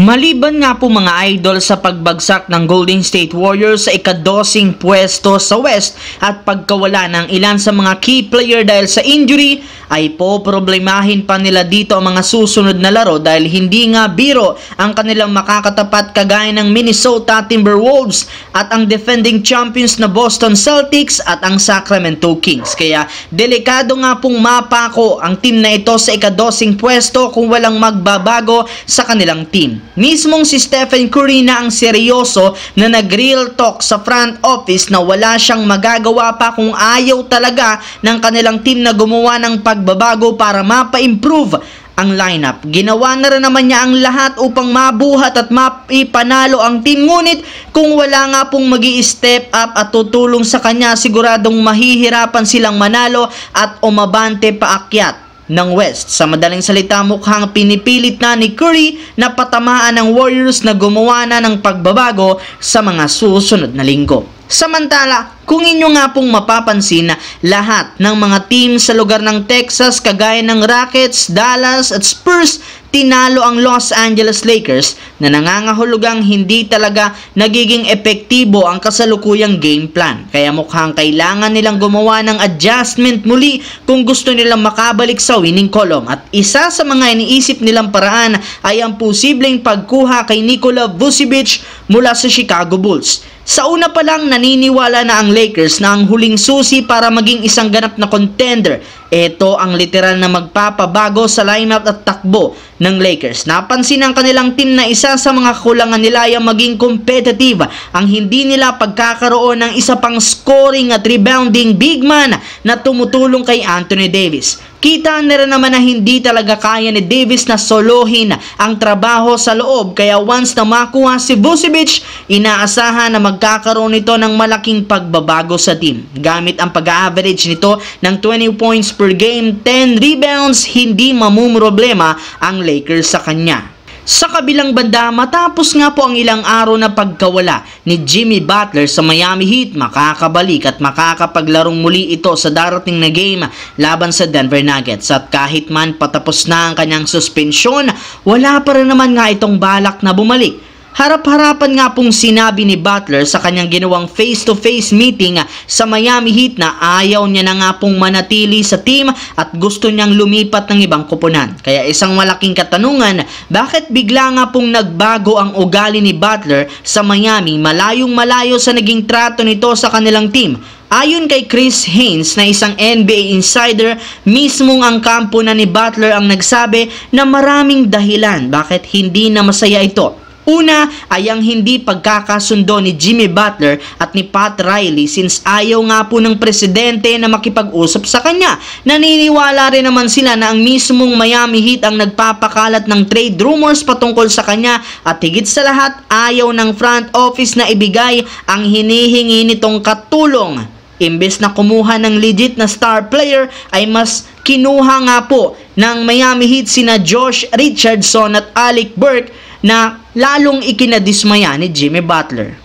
Maliban nga po mga idol sa pagbagsak ng Golden State Warriors sa ika-12 pwesto sa West at pagkawala ng ilan sa mga key player dahil sa injury, ay poproblemahin pa nila dito ang mga susunod na laro dahil hindi nga biro ang kanilang makakatapat kagaya ng Minnesota Timberwolves at ang defending champions na Boston Celtics at ang Sacramento Kings. Kaya delikado nga pong mapako ang team na ito sa ika-12 pwesto kung walang magbabago sa kanilang team. Mismong si Stephen Curry na ang seryoso na nag-real talk sa front office na wala siyang magagawa pa kung ayaw talaga ng kanilang team na gumawa ng pagbabago para mapa-improve ang lineup. Ginawa na rin naman niya ang lahat upang mabuhat at maipanalo ang team, ngunit kung wala nga pong magi-step up at tutulong sa kanya, siguradong mahihirapan silang manalo at umabante paakyat ng West. Sa madaling salita, mukhang pinipilit na ni Curry na patamaan ng Warriors na gumawa na ng pagbabago sa mga susunod na linggo. Samantala, kung inyo nga pong mapapansin na lahat ng mga team sa lugar ng Texas kagaya ng Rockets, Dallas at Spurs, tinalo ang Los Angeles Lakers na nangangahulugang hindi talaga nagiging epektibo ang kasalukuyang game plan. Kaya mukhang kailangan nilang gumawa ng adjustment muli kung gusto nilang makabalik sa winning column. At isa sa mga iniisip nilang paraan ay ang posibleng pagkuha kay Nikola Vucevic mula sa Chicago Bulls. Sa una pa lang, naniniwala na ang Lakers na ang huling susi para maging isang ganap na contender. Ito ang literal na magpapabago sa lineup at takbo ng Lakers. Napansin ng kanilang team na isa sa mga kulangan nila ay maging competitive. Ang hindi nila pagkakaroon ng isa pang scoring at rebounding big man na tumutulong kay Anthony Davis. Kita na rin naman na hindi talaga kaya ni Davis na solohin ang trabaho sa loob, kaya once na makuha si Vucevic, inaasahan na magkakaroon nito ng malaking pagbabago sa team. Gamit ang pag-average nito ng 20 points per game, 10 rebounds, hindi mamumroblema ang Lakers sa kanya. Sa kabilang banda, matapos nga po ang ilang araw na pagkawala ni Jimmy Butler sa Miami Heat, makakabalik at makakapaglarong muli ito sa darating na game laban sa Denver Nuggets. At kahit man patapos na ang kanyang suspensyon, wala pa rin naman nga itong balak na bumalik. Harap-harapan nga pong sinabi ni Butler sa kanyang ginawang face-to-face meeting sa Miami Heat na ayaw niya na nga pong manatili sa team at gusto niyang lumipat ng ibang koponan. Kaya isang malaking katanungan, bakit bigla nga pong nagbago ang ugali ni Butler sa Miami malayong malayo sa naging trato nito sa kanilang team? Ayon kay Chris Haynes na isang NBA insider, mismong ang kampo na ni Butler ang nagsabi na maraming dahilan bakit hindi na masaya ito. Una ay ang hindi pagkakasundo ni Jimmy Butler at ni Pat Riley since ayaw nga po ng presidente na makipag-usap sa kanya. Naniniwala rin naman sila na ang mismong Miami Heat ang nagpapakalat ng trade rumors patungkol sa kanya at higit sa lahat ayaw ng front office na ibigay ang hinihingi nitong katulong. Imbes na kumuha ng legit na star player ay mas kinuha nga po ng Miami Heat sina Josh Richardson at Alec Burks na lalong ikinadismaya ni Jimmy Butler.